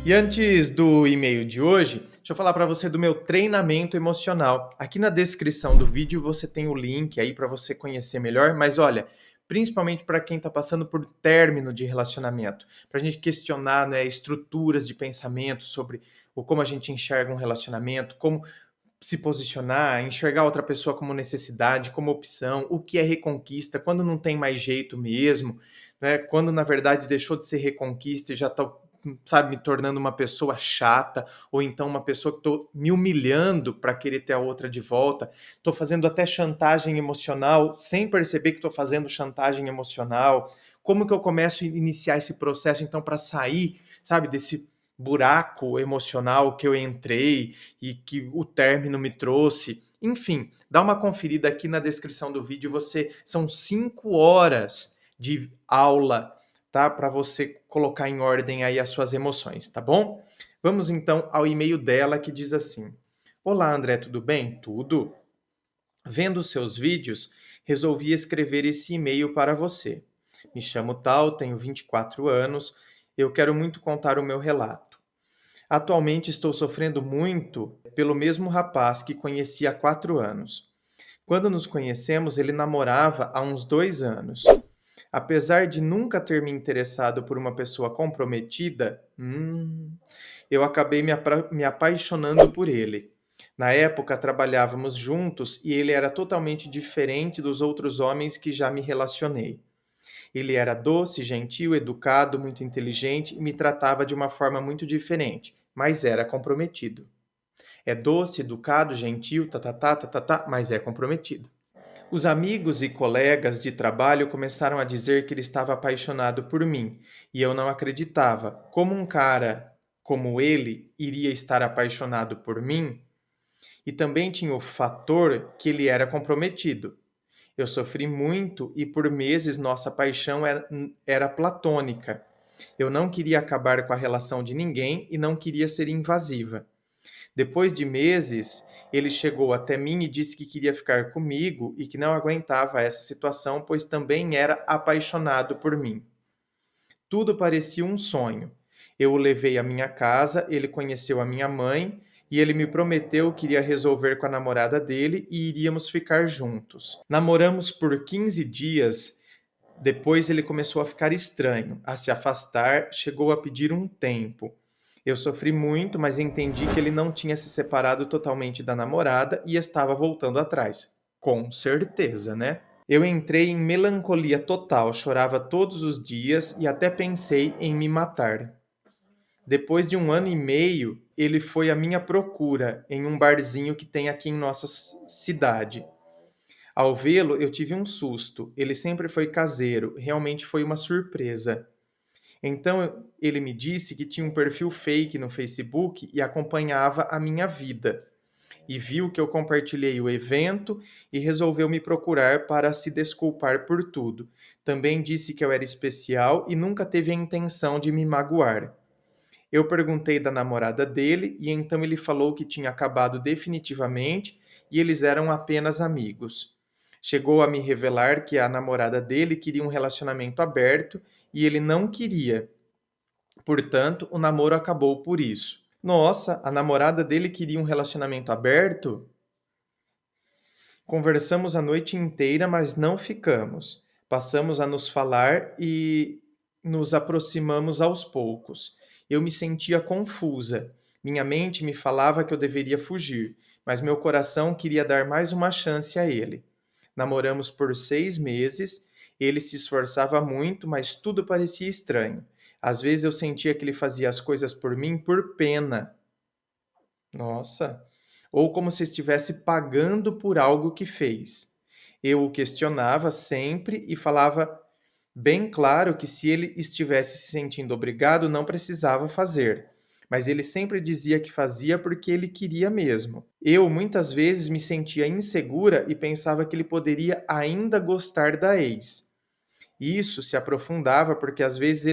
E antes do e-mail de hoje, deixa eu falar para você do meu treinamento emocional. Aqui na descrição do vídeo você tem o link aí para você conhecer melhor, mas olha, principalmente para quem está passando por término de relacionamento, para a gente questionar, né, estruturas de pensamento sobre como a gente enxerga um relacionamento, como se posicionar, enxergar outra pessoa como necessidade, como opção, o que é reconquista, quando não tem mais jeito mesmo, né? Quando na verdade deixou de ser reconquista e já está, sabe, me tornando uma pessoa chata, ou então uma pessoa que estou me humilhando para querer ter a outra de volta, estou fazendo até chantagem emocional sem perceber que estou fazendo chantagem emocional. Como que eu começo a iniciar esse processo então para sair, sabe, desse buraco emocional que eu entrei e que o término me trouxe. Enfim, dá uma conferida aqui na descrição do vídeo. São 5 horas de aula, tá? Para você colocar em ordem aí as suas emoções, tá bom? Vamos então ao e-mail dela que diz assim: Olá, André, tudo bem? Tudo. Vendo os seus vídeos, resolvi escrever esse e-mail para você. Me chamo tal, tenho 24 anos, eu quero muito contar o meu relato. Atualmente estou sofrendo muito pelo mesmo rapaz que conheci há 4 anos. Quando nos conhecemos, ele namorava há uns 2 anos. Apesar de nunca ter me interessado por uma pessoa comprometida, eu acabei me apaixonando por ele. Na época, trabalhávamos juntos e ele era totalmente diferente dos outros homens que já me relacionei. Ele era doce, gentil, educado, muito inteligente e me tratava de uma forma muito diferente, mas era comprometido. É doce, educado, gentil, mas é comprometido. Os amigos e colegas de trabalho começaram a dizer que ele estava apaixonado por mim, e eu não acreditava. Como um cara como ele iria estar apaixonado por mim? E também tinha o fator que ele era comprometido. Eu sofri muito e por meses nossa paixão era platônica. Eu não queria acabar com a relação de ninguém e não queria ser invasiva. Depois de meses, ele chegou até mim e disse que queria ficar comigo e que não aguentava essa situação, pois também era apaixonado por mim. Tudo parecia um sonho. Eu o levei à minha casa, ele conheceu a minha mãe e ele me prometeu que iria resolver com a namorada dele e iríamos ficar juntos. Namoramos por 15 dias. Depois ele começou a ficar estranho, a se afastar, chegou a pedir um tempo. Eu sofri muito, mas entendi que ele não tinha se separado totalmente da namorada e estava voltando atrás. Com certeza, né? Eu entrei em melancolia total, chorava todos os dias e até pensei em me matar. Depois de 1 ano e meio, ele foi à minha procura em um barzinho que tem aqui em nossa cidade. Ao vê-lo, eu tive um susto. Ele sempre foi caseiro, realmente foi uma surpresa. Então ele me disse que tinha um perfil fake no Facebook e acompanhava a minha vida. E viu que eu compartilhei o evento e resolveu me procurar para se desculpar por tudo. Também disse que eu era especial e nunca teve a intenção de me magoar. Eu perguntei da namorada dele e então ele falou que tinha acabado definitivamente e eles eram apenas amigos. Chegou a me revelar que a namorada dele queria um relacionamento aberto e ele não queria. Portanto, o namoro acabou por isso. Nossa, a namorada dele queria um relacionamento aberto? Conversamos a noite inteira, mas não ficamos. Passamos a nos falar e nos aproximamos aos poucos. Eu me sentia confusa. Minha mente me falava que eu deveria fugir, mas meu coração queria dar mais uma chance a ele. Namoramos por 6 meses, ele se esforçava muito, mas tudo parecia estranho. Às vezes eu sentia que ele fazia as coisas por mim por pena. Nossa! Ou como se estivesse pagando por algo que fez. Eu o questionava sempre e falava bem claro que se ele estivesse se sentindo obrigado, não precisava fazer. Mas ele sempre dizia que fazia porque ele queria mesmo. Eu muitas vezes me sentia insegura e pensava que ele poderia ainda gostar da ex. Isso se aprofundava porque às vezes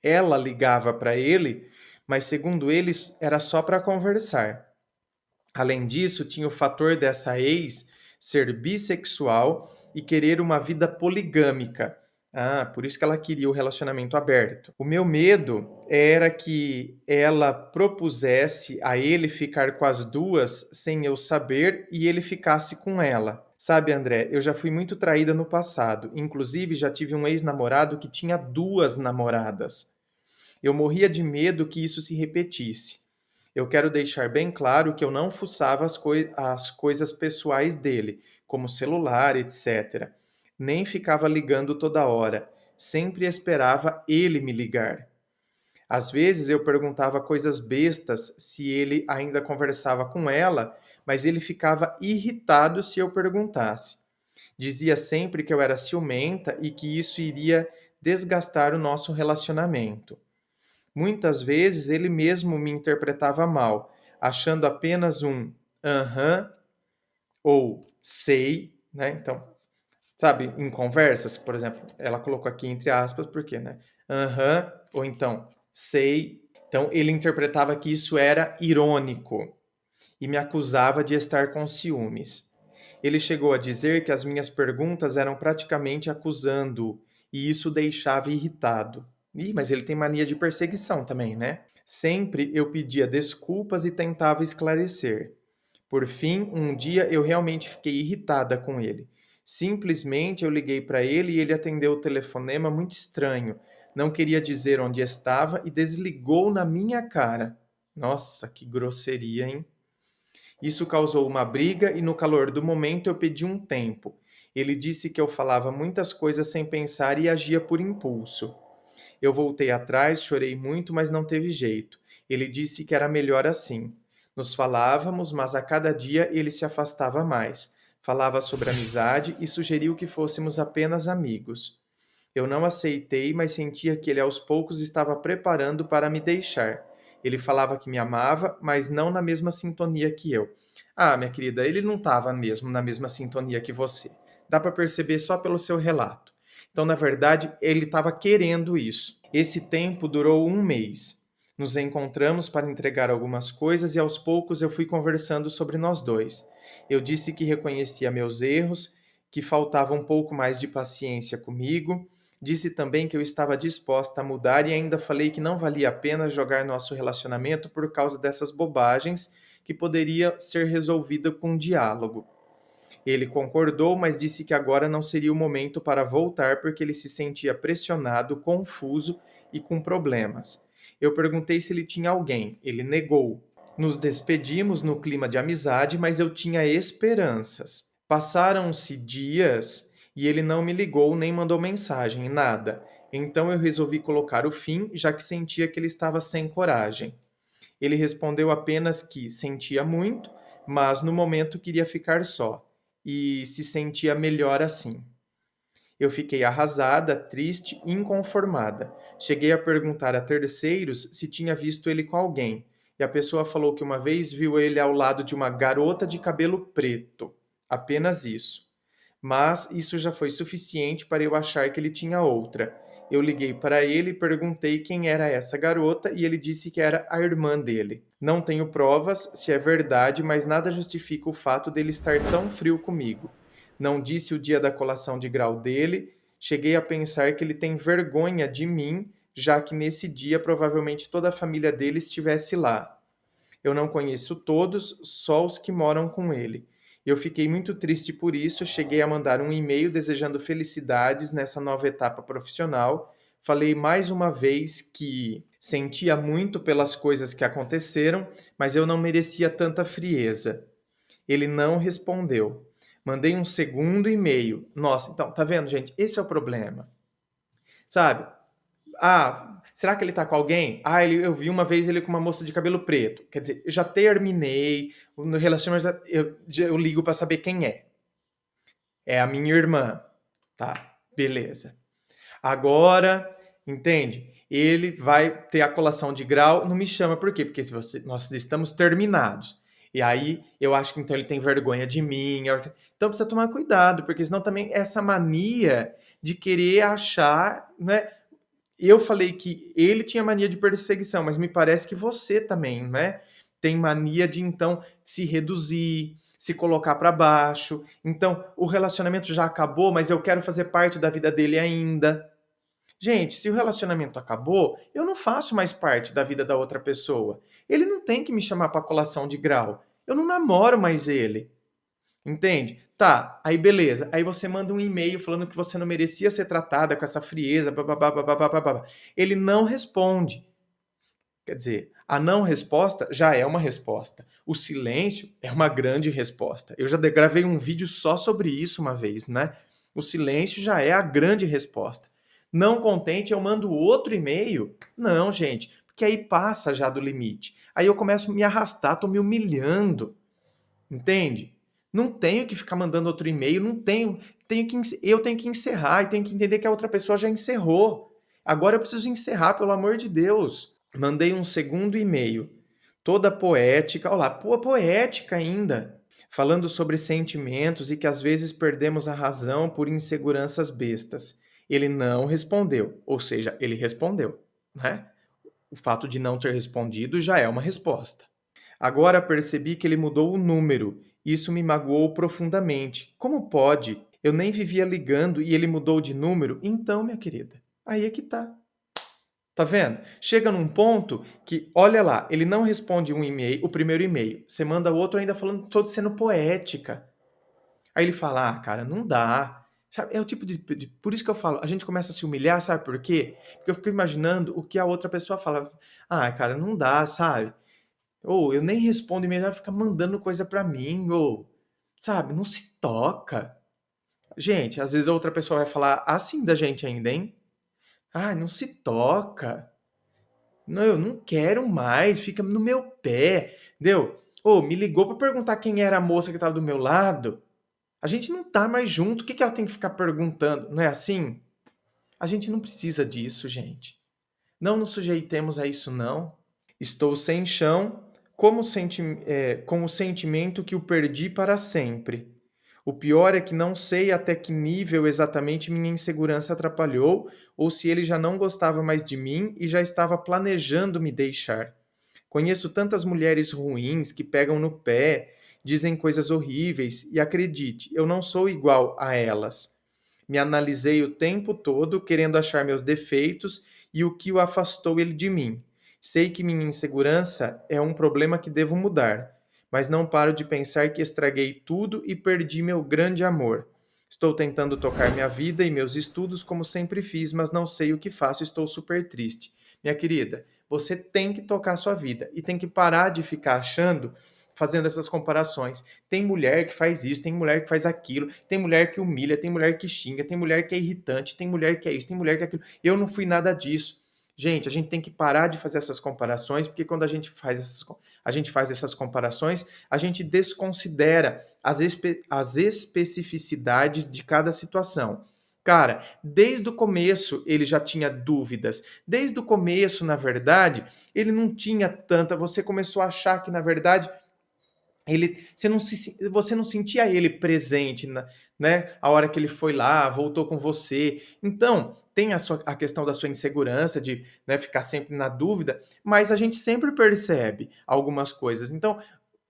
ela ligava para ele, mas segundo eles era só para conversar. Além disso, tinha o fator dessa ex ser bissexual e querer uma vida poligâmica. Ah, por isso que ela queria o relacionamento aberto. O meu medo era que ela propusesse a ele ficar com as duas sem eu saber e ele ficasse com ela. Sabe, André, eu já fui muito traída no passado. Inclusive, já tive um ex-namorado que tinha duas namoradas. Eu morria de medo que isso se repetisse. Eu quero deixar bem claro que eu não fuçava as coisas pessoais dele, como celular, etc. Nem ficava ligando toda hora. Sempre esperava ele me ligar. Às vezes eu perguntava coisas bestas se ele ainda conversava com ela, mas ele ficava irritado se eu perguntasse. Dizia sempre que eu era ciumenta e que isso iria desgastar o nosso relacionamento. Muitas vezes ele mesmo me interpretava mal, achando apenas um aham ou sei, né? Então, sabe, em conversas, por exemplo, ela colocou aqui entre aspas, porque, né? Aham, ou então sei. Então, ele interpretava que isso era irônico e me acusava de estar com ciúmes. Ele chegou a dizer que as minhas perguntas eram praticamente acusando-o, e isso o deixava irritado. Ih, mas ele tem mania de perseguição também, né? Sempre eu pedia desculpas e tentava esclarecer. Por fim, um dia eu realmente fiquei irritada com ele. Simplesmente eu liguei para ele e ele atendeu o telefonema muito estranho. Não queria dizer onde estava e desligou na minha cara. Nossa, que grosseria, hein? Isso causou uma briga e no calor do momento eu pedi um tempo. Ele disse que eu falava muitas coisas sem pensar e agia por impulso. Eu voltei atrás, chorei muito, mas não teve jeito. Ele disse que era melhor assim. Nos falávamos, mas a cada dia ele se afastava mais. Falava sobre amizade e sugeriu que fôssemos apenas amigos. Eu não aceitei, mas sentia que ele aos poucos estava preparando para me deixar. Ele falava que me amava, mas não na mesma sintonia que eu. Ah, minha querida, ele não estava mesmo na mesma sintonia que você. Dá para perceber só pelo seu relato. Então, na verdade, ele estava querendo isso. Esse tempo durou um mês. Nos encontramos para entregar algumas coisas e aos poucos eu fui conversando sobre nós dois. Eu disse que reconhecia meus erros, que faltava um pouco mais de paciência comigo. Disse também que eu estava disposta a mudar e ainda falei que não valia a pena jogar nosso relacionamento por causa dessas bobagens que poderia ser resolvida com um diálogo. Ele concordou, mas disse que agora não seria o momento para voltar porque ele se sentia pressionado, confuso e com problemas. Eu perguntei se ele tinha alguém. Ele negou. Nos despedimos no clima de amizade, mas eu tinha esperanças. Passaram-se dias e ele não me ligou nem mandou mensagem, nada. Então eu resolvi colocar o fim, já que sentia que ele estava sem coragem. Ele respondeu apenas que sentia muito, mas no momento queria ficar só e se sentia melhor assim. Eu fiquei arrasada, triste e inconformada. Cheguei a perguntar a terceiros se tinha visto ele com alguém, e a pessoa falou que uma vez viu ele ao lado de uma garota de cabelo preto. Apenas isso. Mas isso já foi suficiente para eu achar que ele tinha outra. Eu liguei para ele e perguntei quem era essa garota e ele disse que era a irmã dele. Não tenho provas se é verdade, mas nada justifica o fato dele estar tão frio comigo. Não disse o dia da colação de grau dele. Cheguei a pensar que ele tem vergonha de mim, já que nesse dia provavelmente toda a família dele estivesse lá. Eu não conheço todos, só os que moram com ele. Eu fiquei muito triste por isso, cheguei a mandar um e-mail desejando felicidades nessa nova etapa profissional. Falei mais uma vez que sentia muito pelas coisas que aconteceram, mas eu não merecia tanta frieza. Ele não respondeu. Mandei um segundo e-mail. Nossa, então, tá vendo, gente? Esse é o problema. Sabe? Ah, será que ele tá com alguém? Ah, eu vi uma vez ele com uma moça de cabelo preto. Quer dizer, eu já terminei no relacionamento, eu ligo para saber quem é. É a minha irmã. Tá, beleza. Agora, entende? Ele vai ter a colação de grau, não me chama, por quê? Porque se nós estamos terminados. E aí, eu acho que então ele tem vergonha de mim. Então precisa tomar cuidado, porque senão também essa mania de querer achar, né? Eu falei que ele tinha mania de perseguição, mas me parece que você também, né? Tem mania de então se reduzir, se colocar para baixo. Então, o relacionamento já acabou, mas eu quero fazer parte da vida dele ainda. Gente, se o relacionamento acabou, eu não faço mais parte da vida da outra pessoa. Ele não tem que me chamar para colação de grau. Eu não namoro mais ele. Entende? Tá, aí beleza. Aí você manda um e-mail falando que você não merecia ser tratada com essa frieza, bababá, bababá, bababá. Ele não responde. Quer dizer, a não resposta já é uma resposta. O silêncio é uma grande resposta. Eu já gravei um vídeo só sobre isso uma vez, né? O silêncio já é a grande resposta. Não contente, eu mando outro e-mail? Não, gente, porque aí passa já do limite. Aí eu começo a me arrastar, tô me humilhando. Entende? Não tenho que ficar mandando outro e-mail, não tenho, eu tenho que encerrar e tenho que entender que a outra pessoa já encerrou. Agora eu preciso encerrar, pelo amor de Deus. Mandei um segundo e-mail, toda poética, olha lá, poética ainda, falando sobre sentimentos e que às vezes perdemos a razão por inseguranças bestas. Ele não respondeu, ou seja, ele respondeu, né? O fato de não ter respondido já é uma resposta. Agora percebi que ele mudou o número. Isso me magoou profundamente. Como pode? Eu nem vivia ligando e ele mudou de número? Então, minha querida, aí é que tá. Tá vendo? Chega num ponto que, olha lá, ele não responde um e-mail, o primeiro e-mail. Você manda outro ainda falando, todo sendo poética. Aí ele fala, ah, cara, não dá. Sabe, é o tipo de. Por isso que eu falo, a gente começa a se humilhar, sabe por quê? Porque eu fico imaginando o que a outra pessoa fala. Ah, cara, não dá, sabe? Ou eu nem respondo e-mail, ela fica mandando coisa pra mim, ou, sabe, não se toca. Gente, às vezes a outra pessoa vai falar assim da gente ainda, hein? Ah, não se toca. Não, eu não quero mais, fica no meu pé, entendeu? Ou me ligou pra perguntar quem era a moça que tava do meu lado. A gente não tá mais junto, o que que ela tem que ficar perguntando? Não é assim? A gente não precisa disso, gente. Não nos sujeitemos a isso, não. Estou sem chão, com o sentimento que o perdi para sempre. O pior é que não sei até que nível exatamente minha insegurança atrapalhou, ou se ele já não gostava mais de mim e já estava planejando me deixar. Conheço tantas mulheres ruins que pegam no pé, dizem coisas horríveis, e acredite, eu não sou igual a elas. Me analisei o tempo todo, querendo achar meus defeitos e o que o afastou ele de mim. Sei que minha insegurança é um problema que devo mudar, mas não paro de pensar que estraguei tudo e perdi meu grande amor. Estou tentando tocar minha vida e meus estudos como sempre fiz, mas não sei o que faço, estou super triste. Minha querida, você tem que tocar sua vida e tem que parar de ficar achando, fazendo essas comparações. Tem mulher que faz isso, tem mulher que faz aquilo, tem mulher que humilha, tem mulher que xinga, tem mulher que é irritante, tem mulher que é isso, tem mulher que é aquilo. Eu não fui nada disso. Gente, a gente tem que parar de fazer essas comparações, porque quando a gente faz essas comparações, a gente desconsidera as especificidades de cada situação. Cara, desde o começo ele já tinha dúvidas. Desde o começo, na verdade, ele não tinha tanta. Você começou a achar que, na verdade, você não sentia ele presente, né? A hora que ele foi lá, voltou com você. Então, tem a questão da sua insegurança, de, né, ficar sempre na dúvida, mas a gente sempre percebe algumas coisas. Então,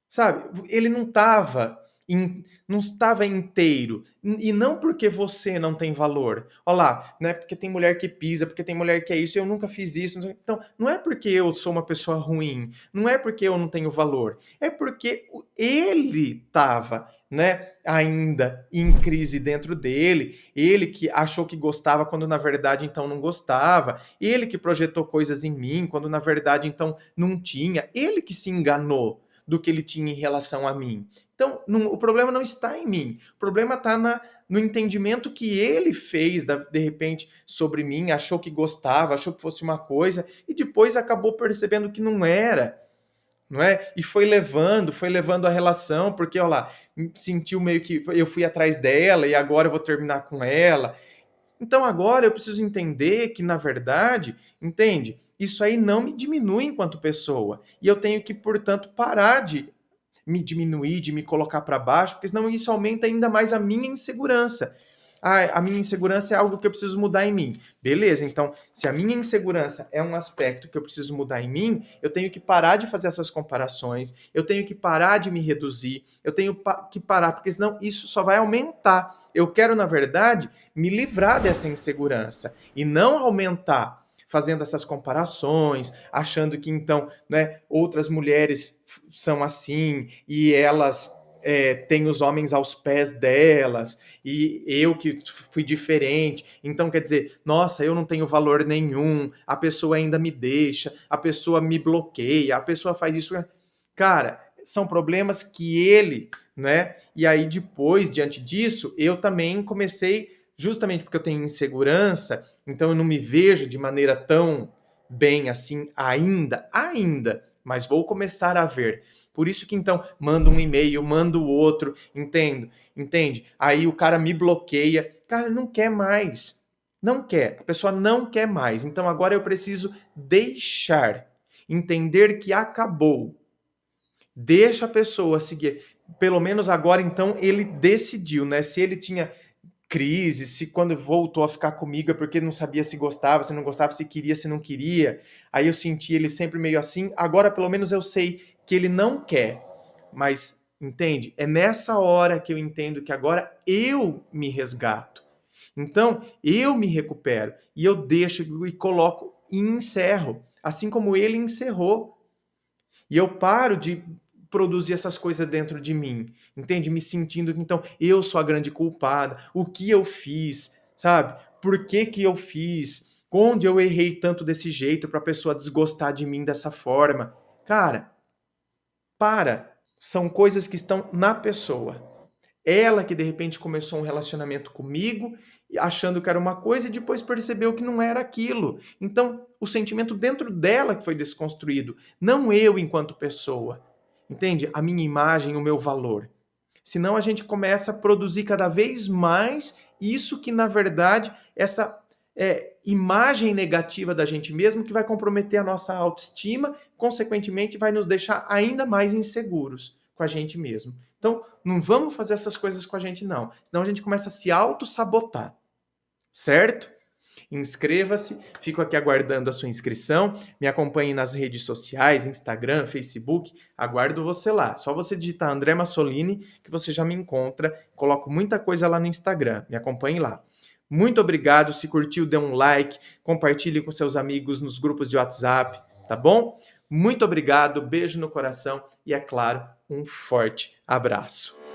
sabe, ele não estava inteiro. E não porque você não tem valor. Olha lá, né? Porque tem mulher que pisa, porque tem mulher que é isso, eu nunca fiz isso. Então, não é porque eu sou uma pessoa ruim, não é porque eu não tenho valor, é porque ele estava, né, ainda em crise dentro dele, ele que achou que gostava quando na verdade então não gostava, ele que projetou coisas em mim quando na verdade então não tinha, ele que se enganou do que ele tinha em relação a mim. Então, o problema não está em mim. O problema está no entendimento que ele fez, de repente, sobre mim, achou que gostava, achou que fosse uma coisa, e depois acabou percebendo que não era. Não é? E foi levando a relação, porque, olha lá, sentiu meio que eu fui atrás dela e agora eu vou terminar com ela. Então agora eu preciso entender que, na verdade, entende? Isso aí não me diminui enquanto pessoa. E eu tenho que, portanto, parar de me diminuir, de me colocar para baixo, porque senão isso aumenta ainda mais a minha insegurança. Ah, a minha insegurança é algo que eu preciso mudar em mim. Beleza, então, se a minha insegurança é um aspecto que eu preciso mudar em mim, eu tenho que parar de fazer essas comparações, eu tenho que parar de me reduzir, eu tenho que parar, porque senão isso só vai aumentar. Eu quero, na verdade, me livrar dessa insegurança e não aumentar, fazendo essas comparações, achando que então, né, outras mulheres são assim e elas têm os homens aos pés delas e eu que fui diferente. Então, quer dizer, nossa, eu não tenho valor nenhum, a pessoa ainda me deixa, a pessoa me bloqueia, a pessoa faz isso. Cara, são problemas que ele, né? E aí depois, diante disso, eu também comecei, justamente porque eu tenho insegurança, então eu não me vejo de maneira tão bem assim ainda, mas vou começar a ver. Por isso que então mando um e-mail, mando outro, entende? Aí o cara me bloqueia, cara, não quer mais. Não quer, a pessoa não quer mais. Então agora eu preciso deixar, entender que acabou. Deixa a pessoa seguir. Pelo menos agora, então, ele decidiu, né? Se ele tinha crise, se quando voltou a ficar comigo é porque não sabia se gostava, se não gostava, se queria, se não queria. Aí eu senti ele sempre meio assim. Agora, pelo menos, eu sei que ele não quer. Mas, entende? É nessa hora que eu entendo que agora eu me resgato. Então, eu me recupero e eu deixo e coloco e encerro. Assim como ele encerrou. E eu paro de produzir essas coisas dentro de mim, entende? Me sentindo que então eu sou a grande culpada, o que eu fiz, sabe? Por que que eu fiz? Onde eu errei tanto desse jeito para a pessoa desgostar de mim dessa forma? Cara, para. São coisas que estão na pessoa. Ela que de repente começou um relacionamento comigo, achando que era uma coisa e depois percebeu que não era aquilo. Então, o sentimento dentro dela que foi desconstruído, não eu enquanto pessoa. Entende? A minha imagem, o meu valor. Senão a gente começa a produzir cada vez mais isso que, na verdade, essa imagem negativa da gente mesmo que vai comprometer a nossa autoestima, consequentemente vai nos deixar ainda mais inseguros com a gente mesmo. Então, não vamos fazer essas coisas com a gente, não. Senão a gente começa a se auto-sabotar. Certo? Inscreva-se, fico aqui aguardando a sua inscrição. Me acompanhe nas redes sociais, Instagram, Facebook. Aguardo você lá. Só você digitar André Massolini que você já me encontra. Coloco muita coisa lá no Instagram. Me acompanhe lá. Muito obrigado. Se curtiu, dê um like, compartilhe com seus amigos nos grupos de WhatsApp, tá bom? Muito obrigado, beijo no coração e, é claro, um forte abraço.